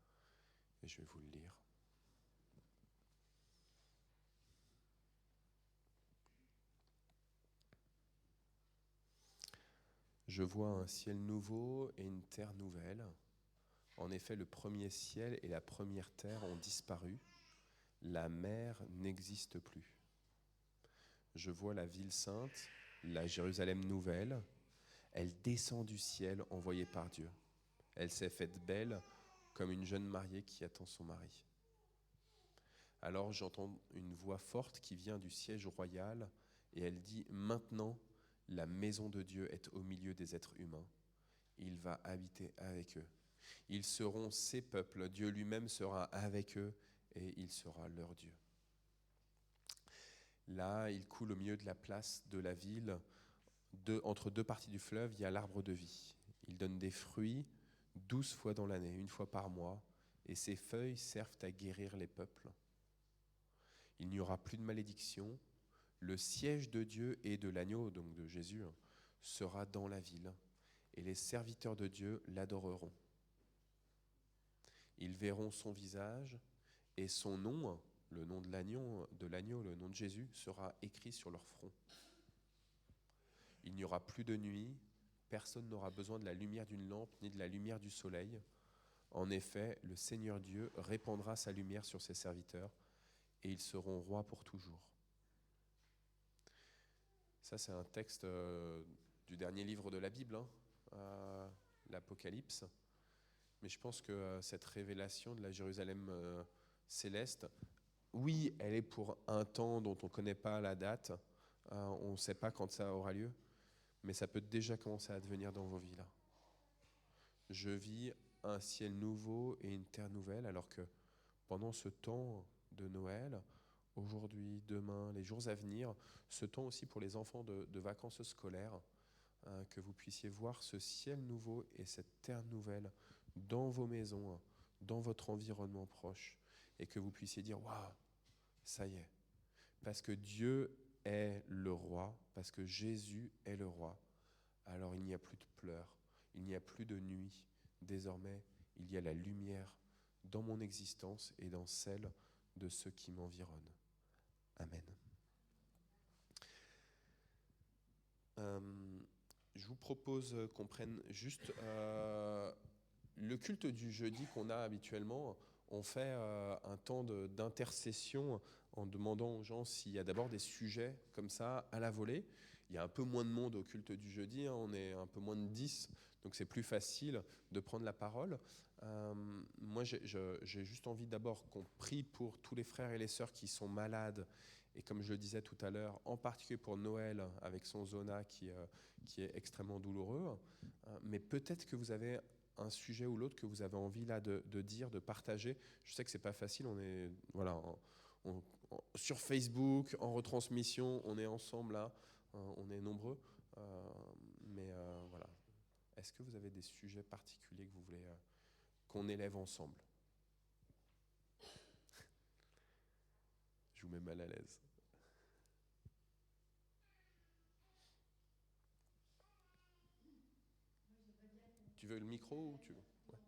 Et je vais vous le lire. Je vois un ciel nouveau et une terre nouvelle. En effet, le premier ciel et la première terre ont disparu. La mer n'existe plus. Je vois la ville sainte, la Jérusalem nouvelle. Elle descend du ciel envoyée par Dieu. Elle s'est faite belle comme une jeune mariée qui attend son mari. Alors j'entends une voix forte qui vient du siège royal et elle dit « Maintenant, la maison de Dieu est au milieu des êtres humains. Il va habiter avec eux. Ils seront ses peuples. Dieu lui-même sera avec eux et il sera leur Dieu. » Là, il coule au milieu de la place de la ville. Entre deux parties du fleuve, il y a l'arbre de vie. Il donne des fruits 12 fois dans l'année, une fois par mois, et ses feuilles servent à guérir les peuples. Il n'y aura plus de malédiction. Le siège de Dieu et de l'agneau, donc de Jésus, sera dans la ville, et les serviteurs de Dieu l'adoreront. Ils verront son visage, et son nom, le nom de l'agneau, le nom de Jésus, sera écrit sur leur front. Il n'y aura plus de nuit, personne n'aura besoin de la lumière d'une lampe ni de la lumière du soleil. En effet, le Seigneur Dieu répandra sa lumière sur ses serviteurs et ils seront rois pour toujours. Ça, c'est un texte du dernier livre de la Bible, l'Apocalypse. Mais je pense que cette révélation de la Jérusalem céleste, oui, elle est pour un temps dont on ne connaît pas la date, on ne sait pas quand ça aura lieu, mais ça peut déjà commencer à advenir dans vos vies là. Je vis un ciel nouveau et une terre nouvelle, alors que pendant ce temps de Noël, aujourd'hui, demain, les jours à venir, ce temps aussi pour les enfants de vacances scolaires, que vous puissiez voir ce ciel nouveau et cette terre nouvelle dans vos maisons, dans votre environnement proche, et que vous puissiez dire « Waouh, ça y est !» Parce que Dieu est le roi, parce que Jésus est le roi, alors il n'y a plus de pleurs, il n'y a plus de nuit. Désormais, il y a la lumière dans mon existence et dans celle de ceux qui m'environnent. Amen. Je vous propose qu'on prenne juste le culte du jeudi qu'on a habituellement. On fait un temps d'intercession en demandant aux gens s'il y a d'abord des sujets comme ça à la volée. Il y a un peu moins de monde au culte du jeudi, on est un peu moins de 10, donc c'est plus facile de prendre la parole. Moi, j'ai juste envie d'abord qu'on prie pour tous les frères et les sœurs qui sont malades, et comme je le disais tout à l'heure, en particulier pour Noël, avec son zona qui est extrêmement douloureux. Mais peut-être que vous avez un sujet ou l'autre que vous avez envie là de dire, de partager. Je sais que c'est pas facile, on est sur Facebook, en retransmission, on est ensemble là, on est nombreux. Mais voilà. Est-ce que vous avez des sujets particuliers que vous voulez qu'on élève ensemble? Je vous mets mal à l'aise. Tu veux le micro ou tu veux? Ouais.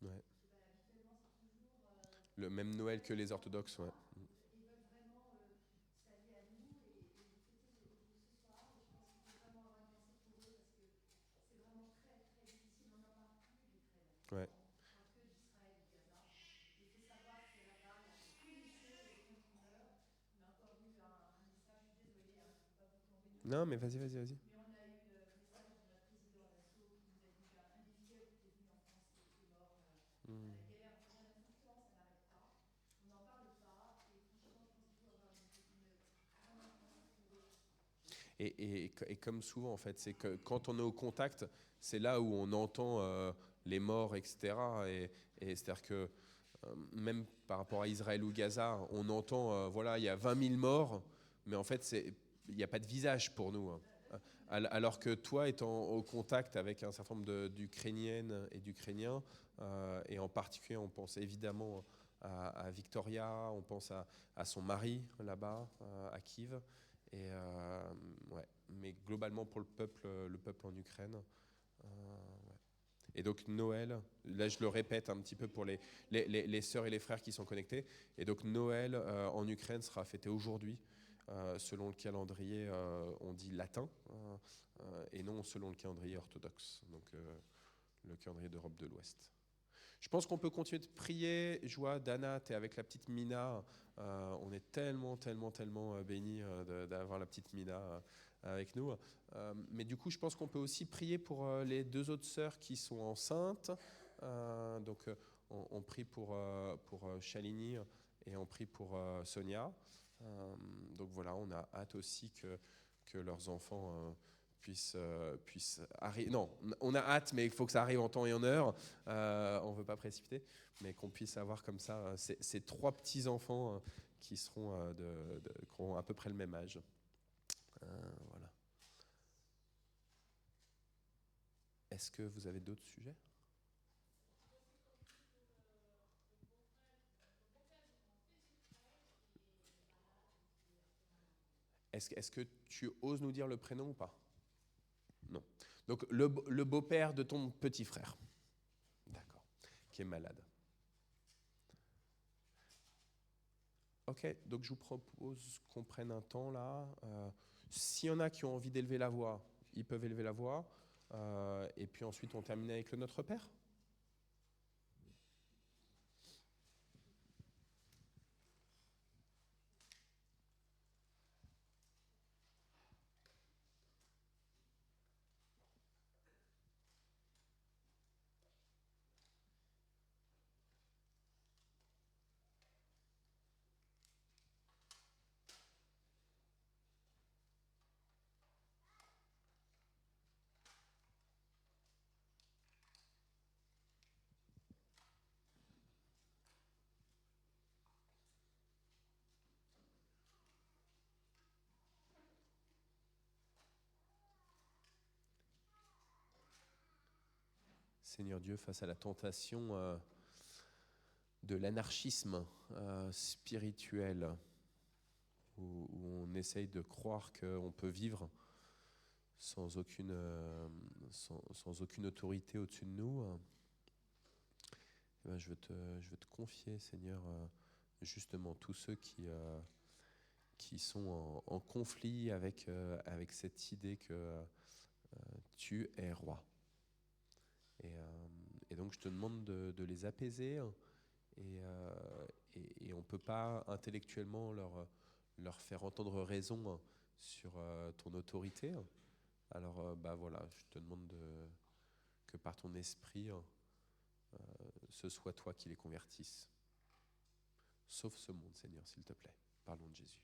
Ouais. Le même Noël que les orthodoxes, ouais. Ouais. Non, mais vas-y. Et comme souvent, en fait, c'est que quand on est au contact, c'est là où on entend les morts, etc. Et c'est-à-dire que même par rapport à Israël ou Gaza, on entend, voilà, il y a 20 000 morts, mais en fait, il n'y a pas de visage pour nous. Alors que toi, étant au contact avec un certain nombre d'Ukrainiennes et d'Ukrainiens, et en particulier, on pense évidemment à Victoria, on pense à son mari là-bas, à Kiev. Et ouais, mais globalement pour le peuple en Ukraine. Ouais. Et donc Noël, là je le répète un petit peu pour les sœurs et les frères qui sont connectés. Et donc Noël en Ukraine sera fêté aujourd'hui, selon le calendrier, on dit latin, et non selon le calendrier orthodoxe, donc le calendrier d'Europe de l'Ouest. Je pense qu'on peut continuer de prier. Je vois Dana, tu es avec la petite Mina. On est tellement bénis d'avoir la petite Mina avec nous. Mais du coup, je pense qu'on peut aussi prier pour les deux autres sœurs qui sont enceintes. Donc, on prie pour Shalini et on prie pour Sonia. Donc voilà, on a hâte aussi que leurs enfants puissent arriver. Non, on a hâte, mais il faut que ça arrive en temps et en heure. On ne veut pas précipiter, mais qu'on puisse avoir comme ça ces trois petits-enfants qui auront à peu près le même âge. Voilà. Est-ce que vous avez d'autres sujets ? Est-ce que tu oses nous dire le prénom ou pas ? Non. Donc le beau-père de ton petit frère, d'accord, qui est malade. Ok, donc je vous propose qu'on prenne un temps là. S'il y en a qui ont envie d'élever la voix, ils peuvent élever la voix. Et puis ensuite on termine avec le Notre Père. Seigneur Dieu, face à la tentation de l'anarchisme spirituel, où on essaye de croire qu'on peut vivre sans aucune autorité au-dessus de nous, eh ben, je veux te confier, Seigneur, justement tous ceux qui sont en conflit avec cette idée que tu es roi. Et donc je te demande de les apaiser, et on ne peut pas intellectuellement leur faire entendre raison sur ton autorité. Alors voilà, je te demande que par ton esprit, ce soit toi qui les convertisse. Sauve ce monde, Seigneur, s'il te plaît. Parlons de Jésus.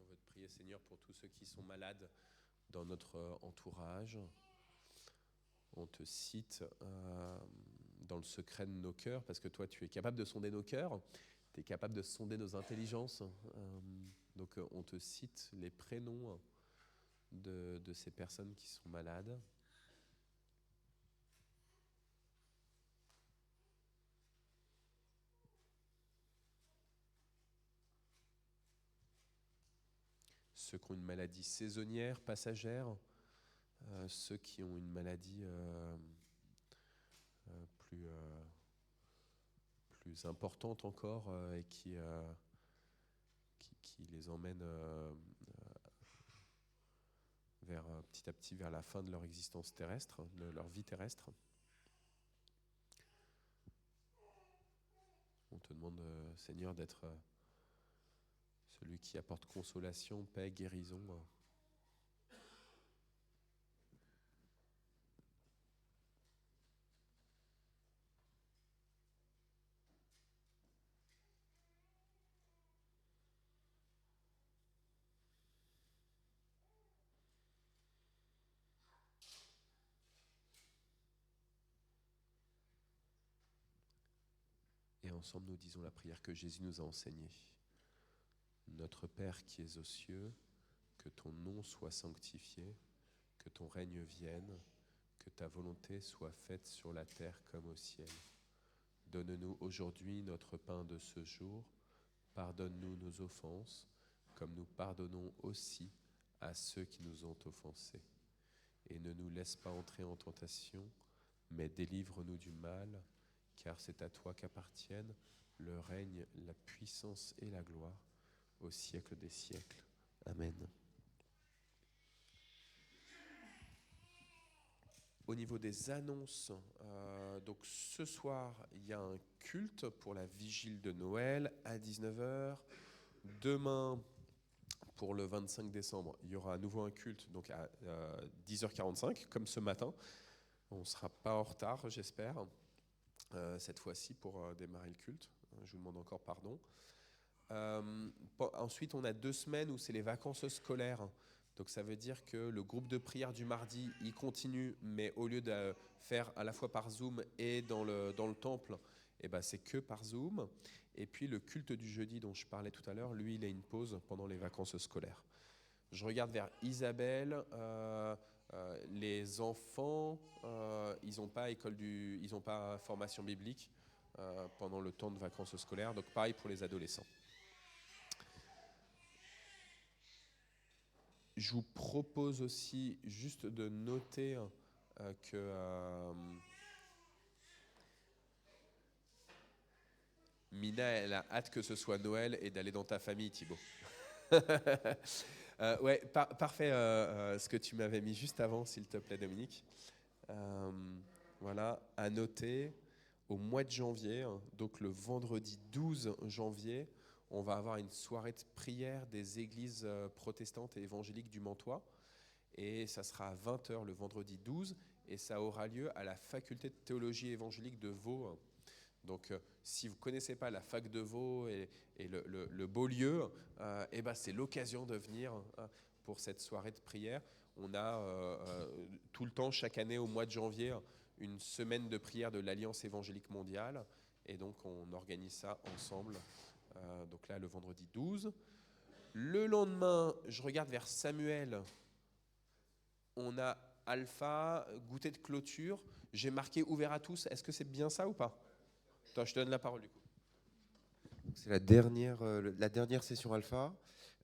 On veut te prier, Seigneur, pour tous ceux qui sont malades dans notre entourage. On te cite dans le secret de nos cœurs, parce que toi, tu es capable de sonder nos cœurs, tu es capable de sonder nos intelligences. Donc on te cite les prénoms de ces personnes qui sont malades. Ceux qui ont une maladie saisonnière, passagère, ceux qui ont une maladie plus importante encore et qui les emmène petit à petit vers la fin de leur existence terrestre, de leur vie terrestre. On te demande, Seigneur, d'être celui qui apporte consolation, paix, guérison. Et ensemble, nous disons la prière que Jésus nous a enseignée. Notre Père qui es aux cieux, que ton nom soit sanctifié, que ton règne vienne, que ta volonté soit faite sur la terre comme au ciel. Donne-nous aujourd'hui notre pain de ce jour. Pardonne-nous nos offenses, comme nous pardonnons aussi à ceux qui nous ont offensés. Et ne nous laisse pas entrer en tentation, mais délivre-nous du mal, car c'est à toi qu'appartiennent le règne, la puissance et la gloire, au siècle des siècles. Amen. Au niveau des annonces, donc ce soir, il y a un culte pour la vigile de Noël à 19h. Demain, pour le 25 décembre, il y aura à nouveau un culte donc à 10h45, comme ce matin. On ne sera pas en retard, j'espère, cette fois-ci pour démarrer le culte. Je vous demande encore pardon. Ensuite, on a 2 semaines où c'est les vacances scolaires. Donc ça veut dire que le groupe de prière du mardi, il continue, mais au lieu de faire à la fois par Zoom et dans le temple, eh ben, c'est que par Zoom. Et puis le culte du jeudi dont je parlais tout à l'heure, lui, il a une pause pendant les vacances scolaires. Je regarde vers Isabelle. Les enfants, ils n'ont pas formation biblique pendant le temps de vacances scolaires. Donc pareil pour les adolescents. Je vous propose aussi juste de noter que Mina, elle a hâte que ce soit Noël et d'aller dans ta famille, Thibaut. Ouais, parfait, ce que tu m'avais mis juste avant, s'il te plaît, Dominique. Voilà, à noter, au mois de janvier, donc le vendredi 12 janvier, on va avoir une soirée de prière des églises protestantes et évangéliques du Mantois. Et ça sera à 20h le vendredi 12, et ça aura lieu à la faculté de théologie évangélique de Vaud. Donc, si vous ne connaissez pas la fac de Vaud et le beau lieu, eh ben, c'est l'occasion de venir pour cette soirée de prière. On a tout le temps, chaque année, au mois de janvier, une semaine de prière de l'Alliance évangélique mondiale. Et donc, on organise ça ensemble. Donc là, le vendredi 12. Le lendemain, je regarde vers Samuel. On a Alpha, goûter de clôture. J'ai marqué ouvert à tous. Est-ce que c'est bien ça ou pas ? Attends, je te donne la parole du coup.
C'est la dernière session alpha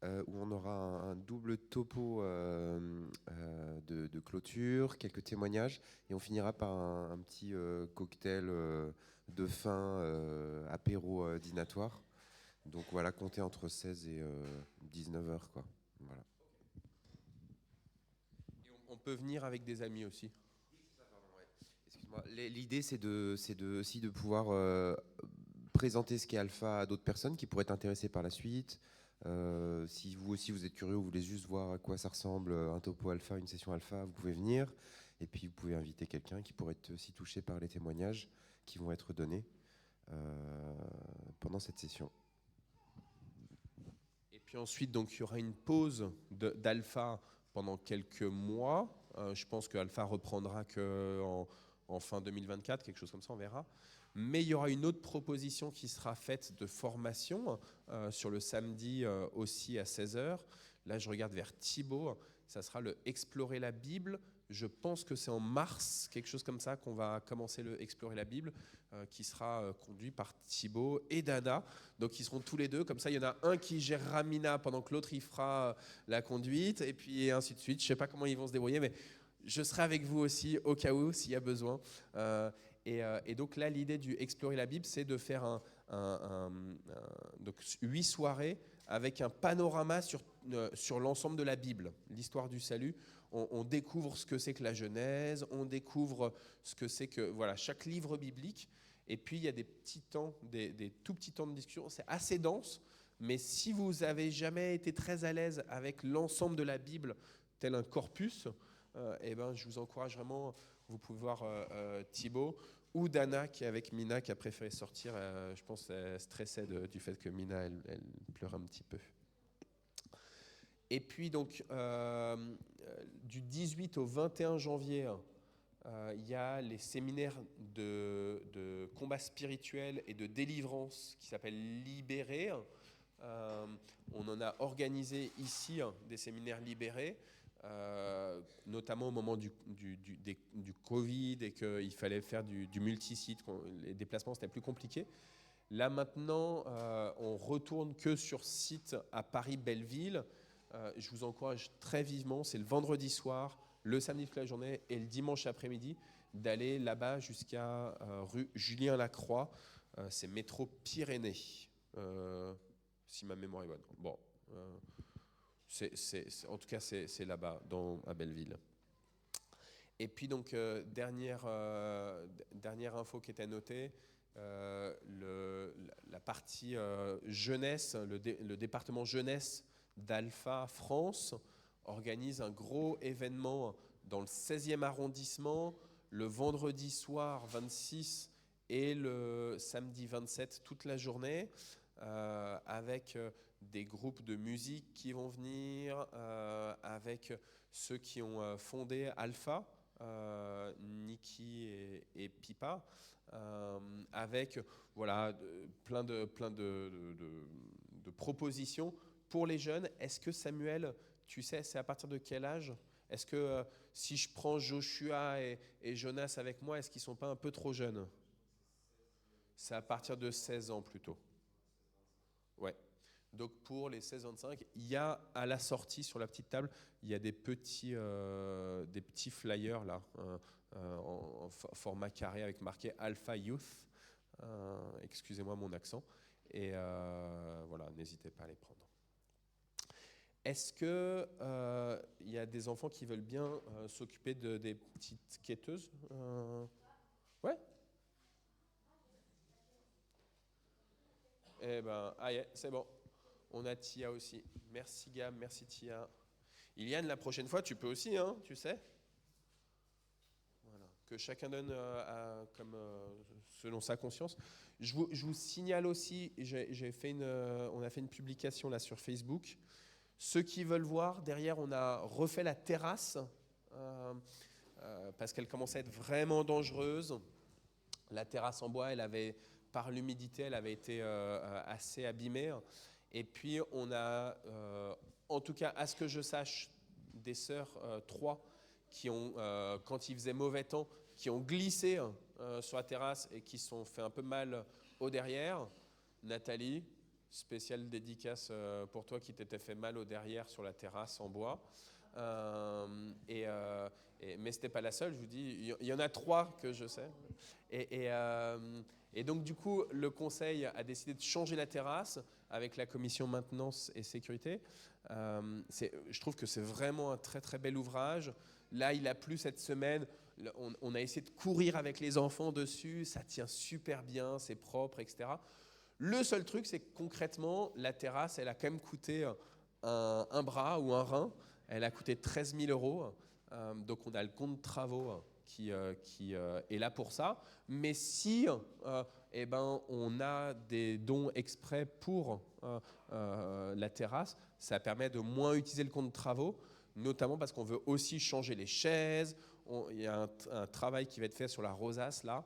où on aura un double topo de clôture, quelques témoignages et on finira par un petit cocktail de fin apéro dînatoire. Donc voilà, comptez entre 16 et 19 heures, quoi. Voilà.
Et on peut venir avec des amis aussi.
Excuse-moi. L'idée, c'est aussi de pouvoir présenter ce qu'est Alpha à d'autres personnes qui pourraient être intéressées par la suite. Si vous aussi vous êtes curieux, vous voulez juste voir à quoi ça ressemble un topo Alpha, une session Alpha, vous pouvez venir. Et puis vous pouvez inviter quelqu'un qui pourrait être aussi touché par les témoignages qui vont être donnés pendant cette session.
Et puis ensuite, donc, il y aura une pause d'Alpha pendant quelques mois. Je pense que Alpha reprendra en fin 2024, quelque chose comme ça, on verra. Mais il y aura une autre proposition qui sera faite de formation sur le samedi aussi à 16h. Là, je regarde vers Thibaut. Ça sera le Explorer la Bible. Je pense que c'est en mars, quelque chose comme ça, qu'on va commencer le Explorer la Bible, qui sera conduit par Thibaut et Dana. Donc, ils seront tous les deux. Comme ça, il y en a un qui gérera Mina pendant que l'autre, il fera la conduite. Et puis, ainsi de suite. Je ne sais pas comment ils vont se débrouiller, mais je serai avec vous aussi, au cas où, s'il y a besoin. Et donc là, l'idée du Explorer la Bible, c'est de faire donc 8 soirées avec un panorama sur l'ensemble de la Bible, l'histoire du salut. On découvre ce que c'est que la Genèse, on découvre ce que c'est que chaque livre biblique. Et puis, il y a des tout petits temps de discussion. C'est assez dense, mais si vous n'avez jamais été très à l'aise avec l'ensemble de la Bible, tel un corpus, je vous encourage vraiment. Vous pouvez voir Thibaut ou Dana qui est avec Mina qui a préféré sortir. Je pense qu'elle stressait du fait que Mina elle pleure un petit peu. Et puis donc du 18 au 21 janvier, il y a les séminaires de combat spirituel et de délivrance qui s'appellent Libérés. On en a organisé ici des séminaires libérés. Notamment au moment du Covid et qu'il fallait faire du multisite, les déplacements c'était plus compliqué. Là maintenant, on retourne que sur site à Paris-Belleville. Je vous encourage très vivement, c'est le vendredi soir, le samedi toute la journée et le dimanche après-midi, d'aller là-bas jusqu'à rue Julien-Lacroix. C'est métro Pyrénées, si ma mémoire est bonne. Bon. En tout cas, c'est là-bas, à Belleville. Et puis, donc, dernière info qui était notée, la partie jeunesse, le département jeunesse d'Alpha France organise un gros événement dans le 16e arrondissement, le vendredi soir 26 et le samedi 27, toute la journée. avec des groupes de musique qui vont venir, avec ceux qui ont fondé Alpha, Niki et Pipa, avec voilà, plein de propositions pour les jeunes. Est-ce que Samuel, tu sais, c'est à partir de quel âge? Est-ce que si je prends Joshua et Jonas avec moi, est-ce qu'ils ne sont pas un peu trop jeunes? C'est à partir de 16 ans plutôt. Ouais. Donc pour les 16-25, il y a à la sortie sur la petite table, il y a des petits flyers là, en format carré avec marqué Alpha Youth. Excusez-moi mon accent. Et voilà, n'hésitez pas à les prendre. Est-ce que il y a des enfants qui veulent bien s'occuper des petites skateuses? Ouais. Eh ben, c'est bon. On a Tia aussi. Merci Gab, merci Tia. Iliane, la prochaine fois, tu peux aussi, hein, tu sais. Voilà. Que chacun donne selon sa conscience. Je vous signale aussi, on a fait une publication là sur Facebook. Ceux qui veulent voir, derrière, on a refait la terrasse parce qu'elle commençait à être vraiment dangereuse. La terrasse en bois, par l'humidité, elle avait été assez abîmée. Et puis, on a, en tout cas, à ce que je sache, des sœurs, 3, qui ont, quand il faisait mauvais temps, qui ont glissé sur la terrasse et qui se sont fait un peu mal au derrière. Nathalie, spéciale dédicace pour toi qui t'étais fait mal au derrière sur la terrasse en bois. Mais ce n'était pas la seule, je vous dis, il y en a 3 que je sais. Et donc du coup, le conseil a décidé de changer la terrasse avec la commission maintenance et sécurité. Je trouve que c'est vraiment un très très bel ouvrage. Là, il a plu cette semaine. On a essayé de courir avec les enfants dessus. Ça tient super bien, c'est propre, etc. Le seul truc, c'est que concrètement, la terrasse, elle a quand même coûté un bras ou un rein. Elle a coûté 13 000 €. Donc on a le compte travaux qui est là pour ça. Mais si on a des dons exprès pour la terrasse, ça permet de moins utiliser le compte travaux, notamment parce qu'on veut aussi changer les chaises. Il y a un travail qui va être fait sur la rosace là.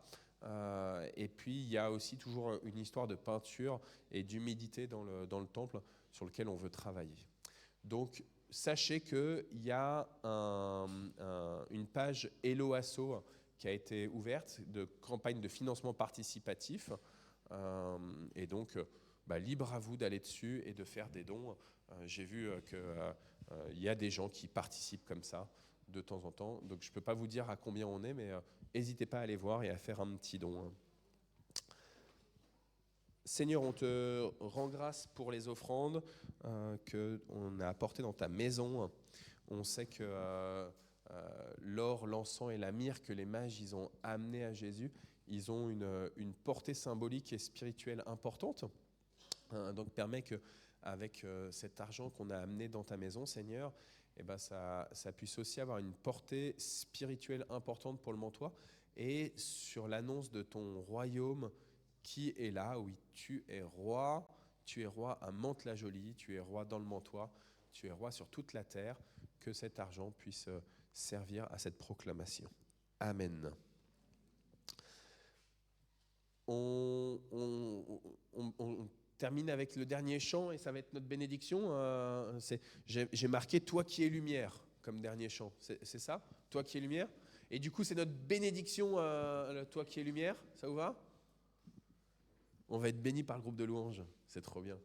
Et puis il y a aussi toujours une histoire de peinture et d'humidité dans le temple sur lequel on veut travailler. Donc sachez qu'il y a une page Hello Asso qui a été ouverte de campagne de financement participatif. Et donc, libre à vous d'aller dessus et de faire des dons. J'ai vu qu'il y a des gens qui participent comme ça de temps en temps. Donc, je ne peux pas vous dire à combien on est, mais n'hésitez pas à aller voir et à faire un petit don. Seigneur, on te rend grâce pour les offrandes qu'on a apportées dans ta maison. On sait que l'or, l'encens et la myrrhe que les mages ils ont amenés à Jésus, ils ont une portée symbolique et spirituelle importante. Donc permet qu'avec cet argent qu'on a amené dans ta maison, Seigneur, ça puisse aussi avoir une portée spirituelle importante pour le Mantois et sur l'annonce de ton royaume qui est là, oui, tu es roi à Mantes-la-Jolie, tu es roi dans le Mantois, tu es roi sur toute la terre, que cet argent puisse servir à cette proclamation. Amen. On termine avec le dernier chant et ça va être notre bénédiction. J'ai marqué « Toi qui es lumière » comme dernier chant. C'est ça ? « Toi qui es lumière » Et du coup, c'est notre bénédiction, « Toi qui es lumière ». Ça vous va ? On va être bénis par le groupe de louanges. C'est trop bien.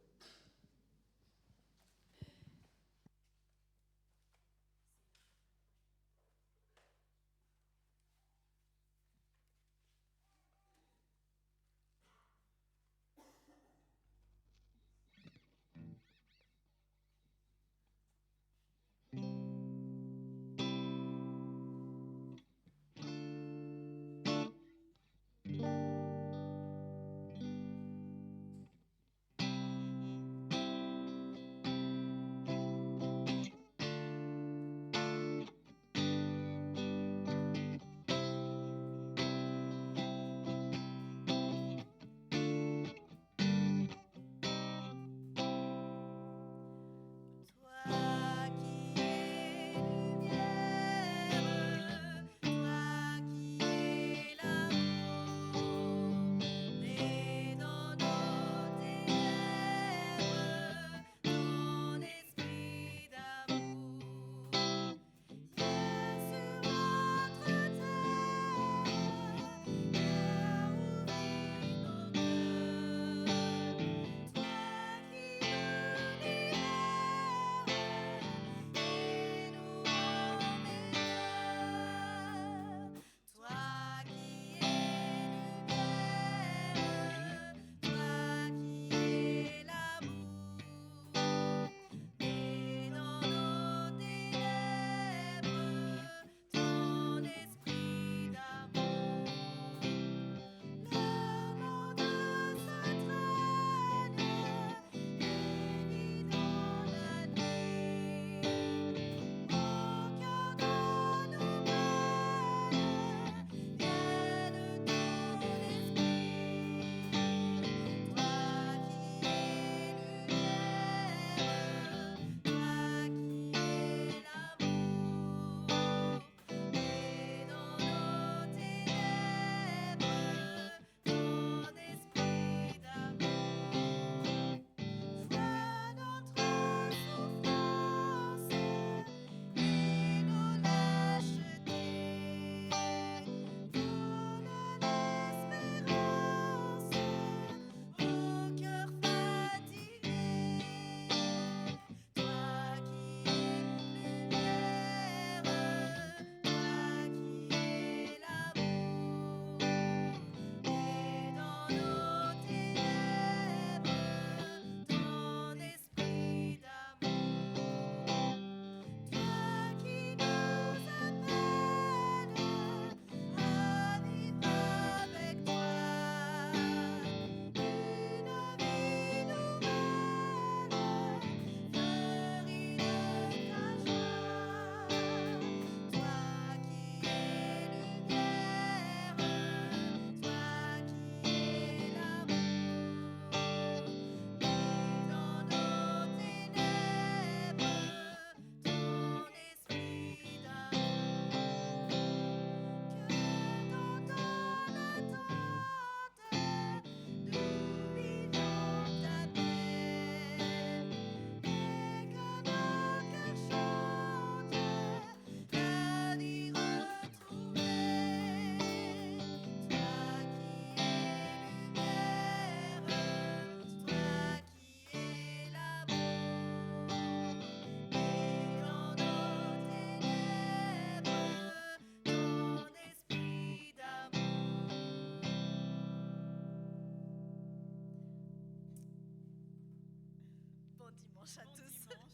dimanche à tous.